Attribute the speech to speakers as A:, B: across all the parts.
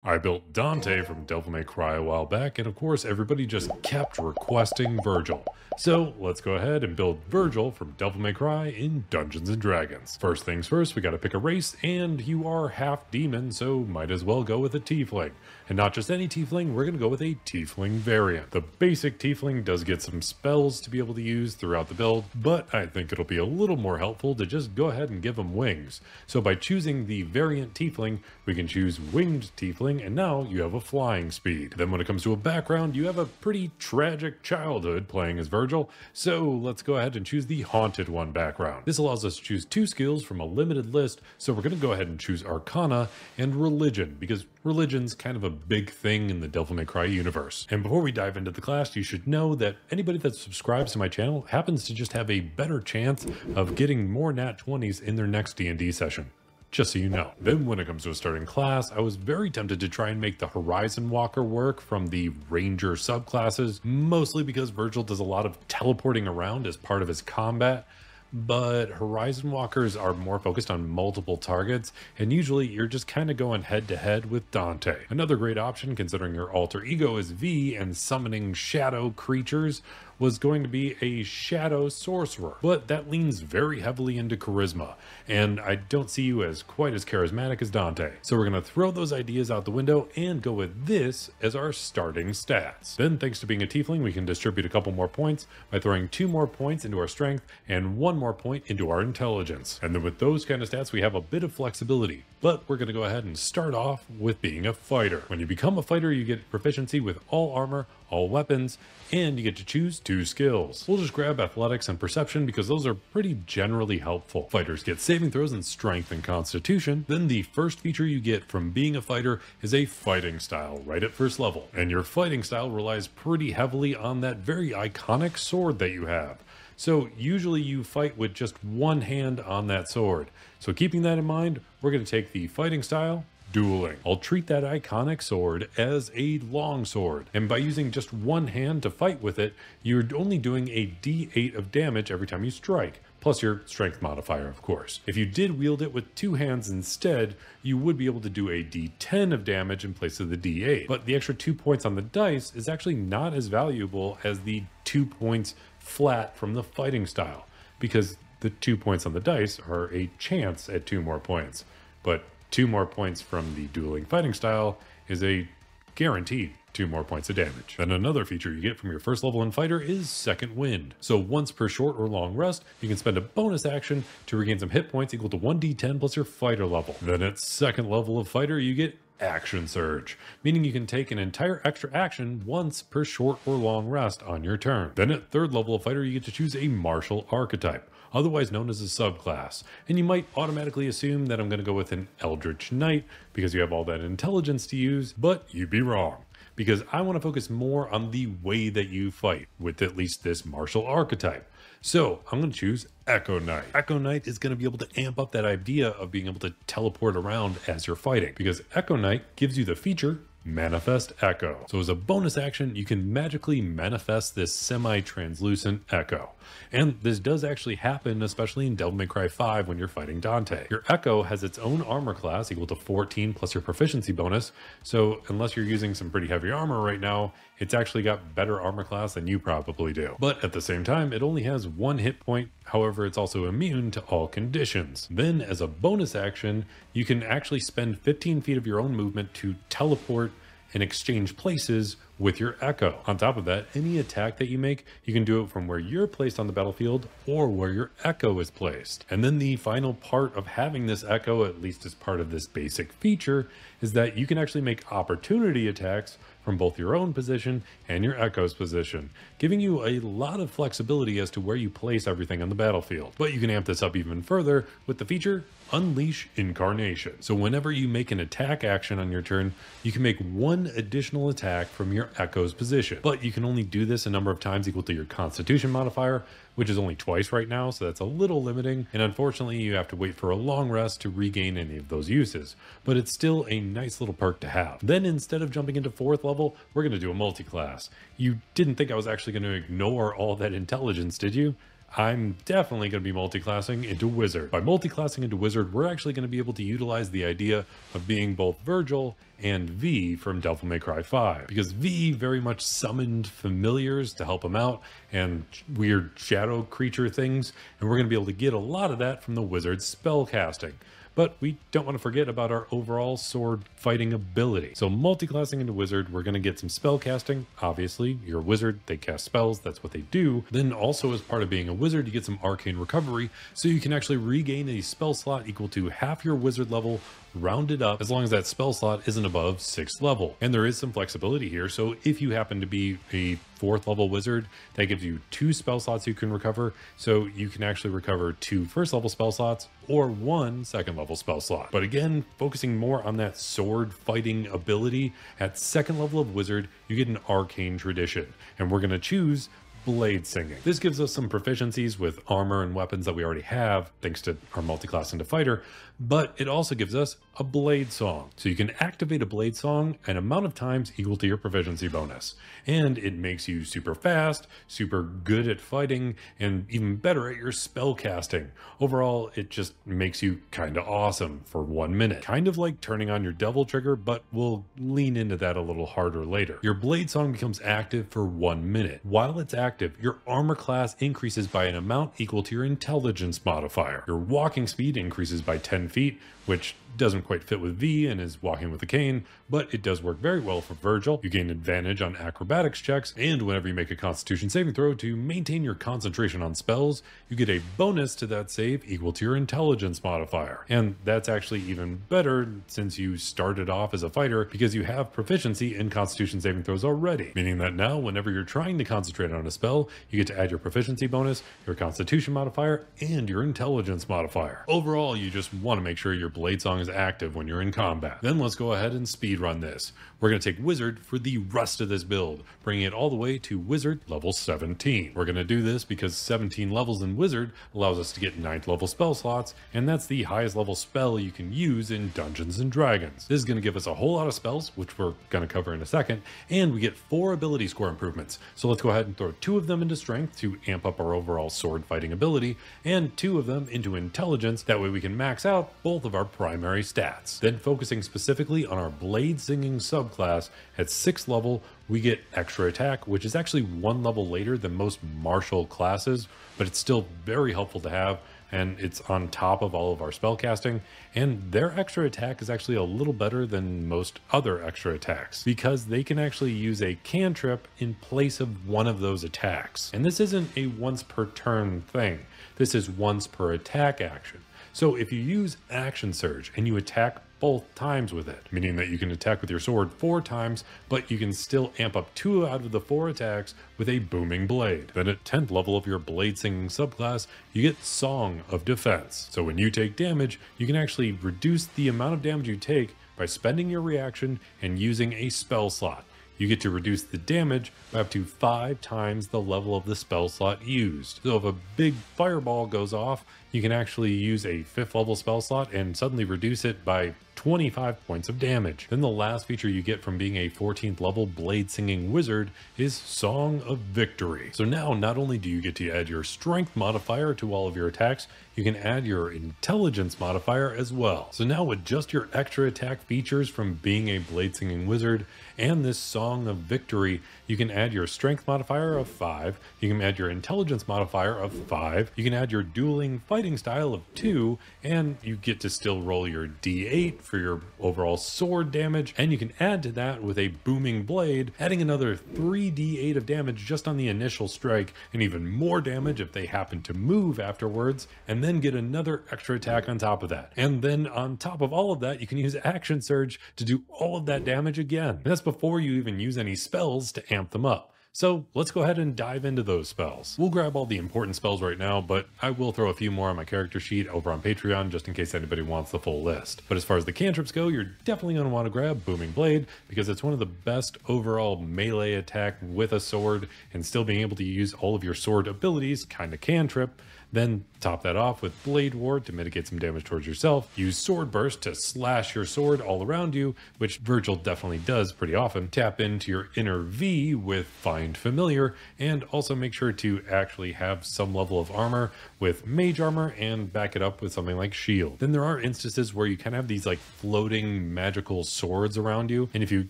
A: I built Dante from Devil May Cry a while back, and of course everybody just kept requesting Virgil. So let's go ahead and build Virgil from Devil May Cry in Dungeons & Dragons. First things first, we gotta pick a race, and you are half demon, so might as well go with a tiefling. And not just any tiefling, we're gonna go with a tiefling variant. The basic tiefling does get some spells to be able to use throughout the build, but I think it'll be a little more helpful to just go ahead and give them wings. So by choosing the variant tiefling, we can choose winged tiefling, and now you have a flying speed. Then when it comes to a background, you have a pretty tragic childhood playing as Virgil, so let's go ahead and choose the haunted one background. This allows us to choose 2 skills from a limited list, so we're going to go ahead and choose Arcana and Religion, because religion's kind of a big thing in the Devil May Cry universe. And before we dive into the class, you should know that anybody that subscribes to my channel happens to just have a better chance of getting more nat 20s in their next D&D session. Just so you know. Then when it comes to a starting class, I was very tempted to try and make the Horizon Walker work from the Ranger subclasses, mostly because Virgil does a lot of teleporting around as part of his combat. But Horizon Walkers are more focused on multiple targets, and usually you're just kind of going head to head with Dante. Another great option, considering your alter ego is V and summoning shadow creatures, was going to be a shadow sorcerer, but that leans very heavily into charisma, and I don't see you as quite as charismatic as Dante. So we're going to throw those ideas out the window and go with this as our starting stats. Then, thanks to being a tiefling, we can distribute a couple more points by throwing 2 more points into our strength and 1 more point into our intelligence. And then with those kind of stats, we have a bit of flexibility, but we're going to go ahead and start off with being a fighter. When you become a fighter, you get proficiency with all armor, all weapons, and you get to choose 2 skills. We'll just grab athletics and perception because those are pretty generally helpful. Fighters get saving throws in strength and constitution. Then the first feature you get from being a fighter is a fighting style right at first level. And your fighting style relies pretty heavily on that very iconic sword that you have. So usually you fight with just one hand on that sword. So keeping that in mind, we're going to take the fighting style, dueling. I'll treat that iconic sword as a long sword, and by using just one hand to fight with it, you're only doing a d8 of damage every time you strike, plus your strength modifier, of course. If you did wield it with 2 hands instead, you would be able to do a d10 of damage in place of the d8, but the extra 2 points on the dice is actually not as valuable as the 2 points flat from the fighting style, because the 2 points on the dice are a chance at 2 more points, but 2 more points from the dueling fighting style is a guaranteed 2 more points of damage. Then another feature you get from your first level in fighter is second wind. So once per short or long rest, you can spend a bonus action to regain some hit points equal to 1d10 plus your fighter level. Then at second level of fighter, you get action surge, meaning you can take an entire extra action once per short or long rest on your turn. Then at third level of fighter, you get to choose a martial archetype, otherwise known as a subclass. And you might automatically assume that I'm going to go with an Eldritch Knight because you have all that intelligence to use, but you'd be wrong, because I want to focus more on the way that you fight with at least this martial archetype. So I'm going to choose Echo Knight. Echo Knight is going to be able to amp up that idea of being able to teleport around as you're fighting, because Echo Knight gives you the feature Manifest Echo. So as a bonus action, you can magically manifest this semi-translucent echo. And this does actually happen, especially in Devil May Cry 5 when you're fighting Dante. Your echo has its own armor class equal to 14 plus your proficiency bonus. So unless you're using some pretty heavy armor right now, it's actually got better armor class than you probably do. But at the same time, it only has 1 hit point. However, it's also immune to all conditions. Then as a bonus action, you can actually spend 15 feet of your own movement to teleport and exchange places with your echo. On top of that, any attack that you make, you can do it from where you're placed on the battlefield or where your echo is placed. And then the final part of having this echo, at least as part of this basic feature, is that you can actually make opportunity attacks from both your own position and your echo's position, giving you a lot of flexibility as to where you place everything on the battlefield. But you can amp this up even further with the feature Unleash Incarnation. So whenever you make an attack action on your turn, you can make 1 additional attack from your echo's position, but you can only do this a number of times equal to your constitution modifier, which is only twice right now, so that's a little limiting, and unfortunately you have to wait for a long rest to regain any of those uses, but it's still a nice little perk to have. Then instead of jumping into 4th level, we're going to do a multi-class. You didn't think I was actually going to ignore all that intelligence, did you? I'm definitely going to be multiclassing into Wizard. By multiclassing into Wizard, we're actually going to be able to utilize the idea of being both Virgil and V from Devil May Cry 5, because V very much summoned familiars to help him out and weird shadow creature things, and we're going to be able to get a lot of that from the Wizard's spell casting. But we don't want to forget about our overall sword fighting ability. So multiclassing into Wizard, we're going to get some spell casting. Obviously, you're a wizard, they cast spells, that's what they do. Then also as part of being a wizard, you get some arcane recovery, so you can actually regain a spell slot equal to half your wizard level rounded up, as long as that spell slot isn't above 6th level. And there is some flexibility here, so if you happen to be a 4th level wizard, that gives you 2 spell slots you can recover, so you can actually recover 2 1st level spell slots or 1 2nd level spell slot. But again, focusing more on that sword fighting ability, at 2nd level of wizard you get an arcane tradition, and we're going to choose blade singing. This gives us some proficiencies with armor and weapons that we already have thanks to our multiclass into fighter, but it also gives us a blade song. So you can activate a blade song an amount of times equal to your proficiency bonus, and it makes you super fast, super good at fighting, and even better at your spell casting. Overall, it just makes you kind of awesome for 1 minute, kind of like turning on your devil trigger, but we'll lean into that a little harder later. Your blade song becomes active for 1 minute. While it's active, your armor class increases by an amount equal to your intelligence modifier. Your walking speed increases by 10 feet, which doesn't quite fit with V and is walking with a cane, but it does work very well for Virgil. You gain advantage on acrobatics checks, and whenever you make a constitution saving throw to maintain your concentration on spells, you get a bonus to that save equal to your intelligence modifier. And that's actually even better since you started off as a fighter, because you have proficiency in constitution saving throws already, meaning that now whenever you're trying to concentrate on a spell, you get to add your proficiency bonus, your constitution modifier, and your intelligence modifier. Overall, you just want to make sure your blade song is active when you're in combat. Then let's go ahead and speedrun this. We're going to take Wizard for the rest of this build, bringing it all the way to Wizard level 17. We're going to do this because 17 levels in Wizard allows us to get 9th level spell slots, and that's the highest level spell you can use in Dungeons and Dragons. This is going to give us a whole lot of spells, which we're going to cover in a second, and we get 4 ability score improvements. So let's go ahead and throw 2 of them into Strength to amp up our overall sword fighting ability, and 2 of them into Intelligence. That way we can max out both of our primary stats. Then focusing specifically on our blade singing subclass, at 6th level we get extra attack, which is actually 1 level later than most martial classes, but it's still very helpful to have, and it's on top of all of our spell casting. And their extra attack is actually a little better than most other extra attacks, because they can actually use a cantrip in place of one of those attacks. And this isn't a once per turn thing, this is once per attack action. So if you use Action Surge and you attack both times with it, meaning that you can attack with your sword 4 times, but you can still amp up 2 out of the 4 attacks with a booming blade. Then at 10th level of your blade singing subclass, you get Song of Defense. So when you take damage, you can actually reduce the amount of damage you take by spending your reaction and using a spell slot. You get to reduce the damage by up to 5 times the level of the spell slot used. So if a big fireball goes off, you can actually use a 5th level spell slot and suddenly reduce it by 25 points of damage. Then the last feature you get from being a 14th level blade singing wizard is Song of Victory. So now not only do you get to add your strength modifier to all of your attacks, you can add your intelligence modifier as well. So now with just your extra attack features from being a blade singing wizard and this Song of Victory, you can add your strength modifier of 5, you can add your intelligence modifier of 5, you can add your dueling fighting style of 2, and you get to still roll your d8 for your overall sword damage, and you can add to that with a booming blade, adding another 3d8 of damage just on the initial strike, and even more damage if they happen to move afterwards, and then get another extra attack on top of that. And then on top of all of that, you can use Action Surge to do all of that damage again. And that's before you even use any spells to amp them up. So let's go ahead and dive into those spells. We'll grab all the important spells right now, but I will throw a few more on my character sheet over on Patreon just in case anybody wants the full list. But as far as the cantrips go, you're definitely going to want to grab Booming Blade because it's one of the best overall melee attack with a sword, and still being able to use all of your sword abilities, kind of cantrip. Then top that off with Blade Ward to mitigate some damage towards yourself. Use Sword Burst to slash your sword all around you, which Virgil definitely does pretty often. Tap into your inner V with Find Familiar, and also make sure to actually have some level of armor with Mage Armor and back it up with something like Shield. Then there are instances where you kind of have these like floating magical swords around you, and if you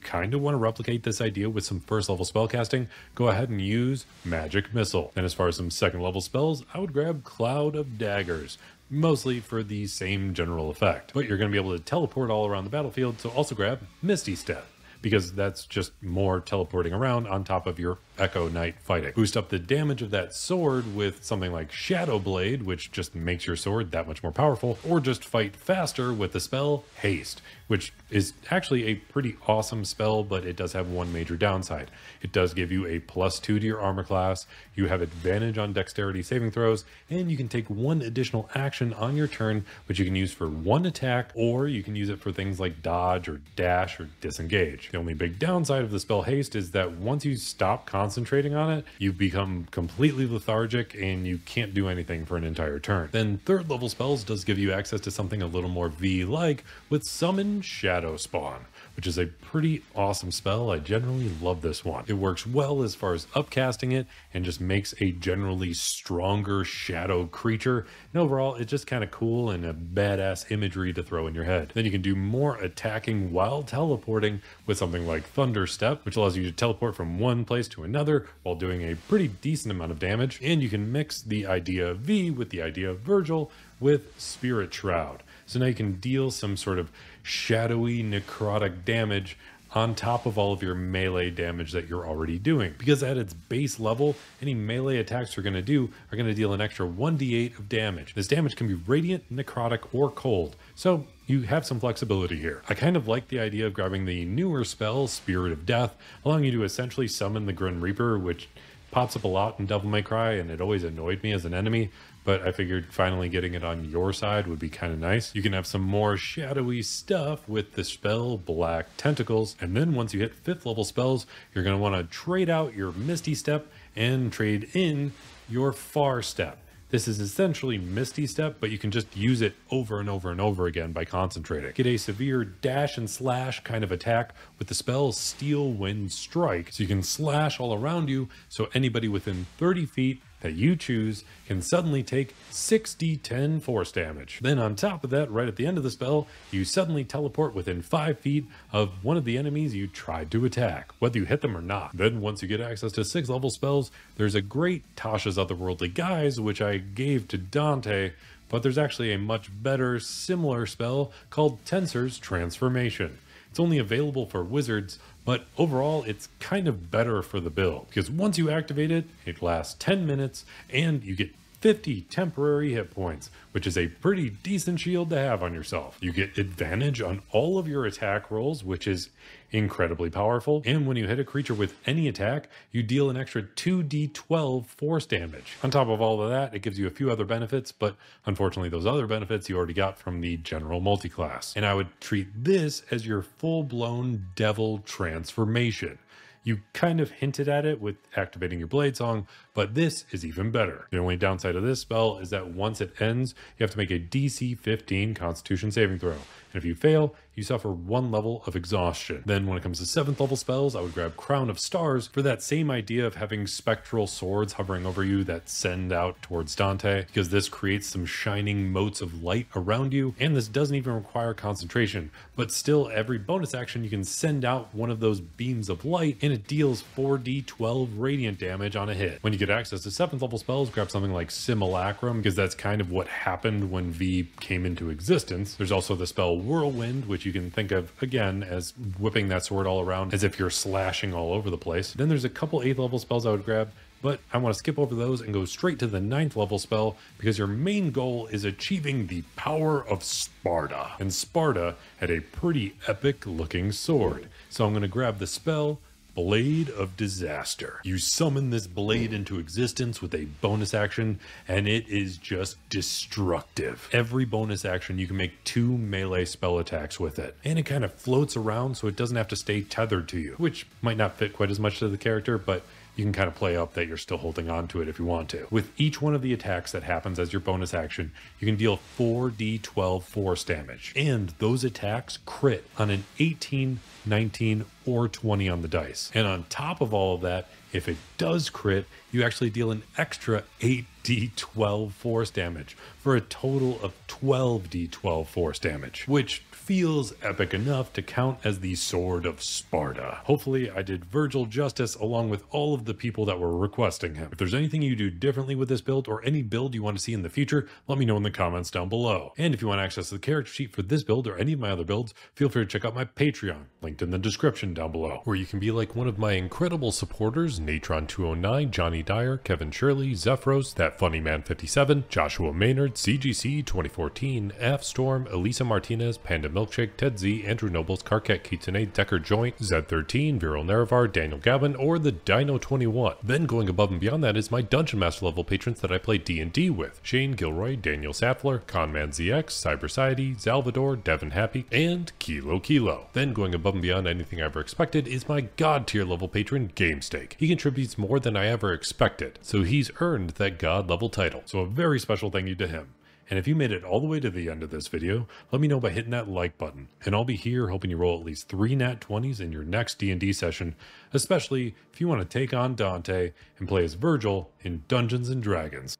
A: kind of want to replicate this idea with some first level spellcasting, go ahead and use Magic Missile. Then as far as some second level spells, I would grab Cloud of Daggers, mostly for the same general effect. But you're going to be able to teleport all around the battlefield, so also grab Misty Step, because that's just more teleporting around on top of your Echo Knight fighting. Boost up the damage of that sword with something like Shadow Blade, which just makes your sword that much more powerful, or just fight faster with the spell Haste, which is actually a pretty awesome spell, but it does have one major downside. It does give you a +2 to your armor class, you have advantage on dexterity saving throws, and you can take one additional action on your turn, which you can use for one attack, or you can use it for things like dodge or dash or disengage. The only big downside of the spell Haste is that once you stop concentrating on it, you become completely lethargic and you can't do anything for an entire turn. Then third level spells does give you access to something a little more V-like with Summon Shadow Spawn, which is a pretty awesome spell. I generally love this one. It works well as far as upcasting it and just makes a generally stronger shadow creature. And overall, it's just kind of cool and a badass imagery to throw in your head. Then you can do more attacking while teleporting with something like Thunder Step, which allows you to teleport from one place to another while doing a pretty decent amount of damage. And you can mix the idea of V with the idea of Virgil with Spirit Shroud. So now you can deal some sort of shadowy necrotic damage on top of all of your melee damage that you're already doing. Because at its base level, any melee attacks you're going to do are going to deal an extra 1d8 of damage. This damage can be radiant, necrotic, or cold. So you have some flexibility here. I kind of like the idea of grabbing the newer spell, Spirit of Death, allowing you to essentially summon the Grim Reaper, which pops up a lot in Devil May Cry, and it always annoyed me as an enemy, but I figured finally getting it on your side would be kind of nice. You can have some more shadowy stuff with the spell Black Tentacles, and then once you hit 5th level spells, you're going to want to trade out your Misty Step and trade in your Far Step. This is essentially Misty Step, but you can just use it over and over and over again by concentrating. Get a severe dash and slash kind of attack with the spell Steel Wind Strike, so you can slash all around you, so anybody within 30 feet that you choose can suddenly take 6d10 force damage. Then on top of that, right at the end of the spell, you suddenly teleport within 5 feet of one of the enemies you tried to attack, whether you hit them or not. Then once you get access to 6th level spells, there's a great Tasha's Otherworldly Guise, which I gave to Dante, but there's actually a much better, similar spell called Tensor's Transformation. It's only available for wizards, but overall it's kind of better for the build, because once you activate it, it lasts 10 minutes and you get 50 temporary hit points, which is a pretty decent shield to have on yourself. You get advantage on all of your attack rolls, which is incredibly powerful. And when you hit a creature with any attack, you deal an extra 2d12 force damage. On top of all of that, it gives you a few other benefits, but unfortunately those other benefits you already got from the general multiclass. And I would treat this as your full-blown devil transformation. You kind of hinted at it with activating your Blade Song, but this is even better. The only downside of this spell is that once it ends, you have to make a DC 15 Constitution saving throw. And if you fail, you suffer 1 level of exhaustion. Then when it comes to 7th level spells, I would grab Crown of Stars for that same idea of having spectral swords hovering over you that send out towards Dante, because this creates some shining motes of light around you, and this doesn't even require concentration, but still every bonus action you can send out one of those beams of light, and it deals 4d12 radiant damage on a hit. When you get access to 7th level spells, grab something like Simulacrum, because that's kind of what happened when V came into existence. There's also the spell Whirlwind, which you can think of again as whipping that sword all around as if you're slashing all over the place. Then there's a couple 8th level spells I would grab, but I want to skip over those and go straight to the 9th level spell, because your main goal is achieving the power of Sparta. And Sparta had a pretty epic looking sword. So I'm going to grab the spell Blade of Disaster. You summon this blade into existence with a bonus action, and it is just destructive. Every bonus action you can make 2 melee spell attacks with it, and it kind of floats around so it doesn't have to stay tethered to you, which might not fit quite as much to the character, but you can kind of play up that you're still holding on to it if you want to. With each one of the attacks that happens as your bonus action, you can deal 4d12 force damage. And those attacks crit on an 18, 19, or 20 on the dice. And on top of all of that, if it does crit, you actually deal an extra 8d12 force damage for a total of 12d12 force damage, which feels epic enough to count as the Sword of Sparta. Hopefully I did Virgil justice along with all of the people that were requesting him. If there's anything you do differently with this build or any build you want to see in the future, let me know in the comments down below. And if you want access to the character sheet for this build or any of my other builds, feel free to check out my Patreon, linked in the description down below, where you can be like one of my incredible supporters: Natron209, Johnny Dyer, Kevin Shirley, Zephyros, That Funny Man 57, Joshua Maynard, CGC 2014, F Storm, Elisa Martinez, Panda Milkshake, Ted Z, Andrew Nobles, Carcat Kitsune, Decker Joint, Z13, Viral Nerevar, Daniel Gavin, or the Dino 21. Then going above and beyond that is my Dungeon Master level patrons that I play D&D with: Shane Gilroy, Daniel Sattler, Conman ZX, Cybersiety, Salvador, Devin Happy, and Kilo Kilo. Then going above and beyond anything I ever expected is my God tier level patron GameStake. He contributes more than I ever expected, so he's earned that God level title. So a very special thank you to him. And if you made it all the way to the end of this video, let me know by hitting that like button. And I'll be here hoping you roll at least 3 nat 20s in your next D&D session, especially if you want to take on Dante and play as Virgil in Dungeons & Dragons.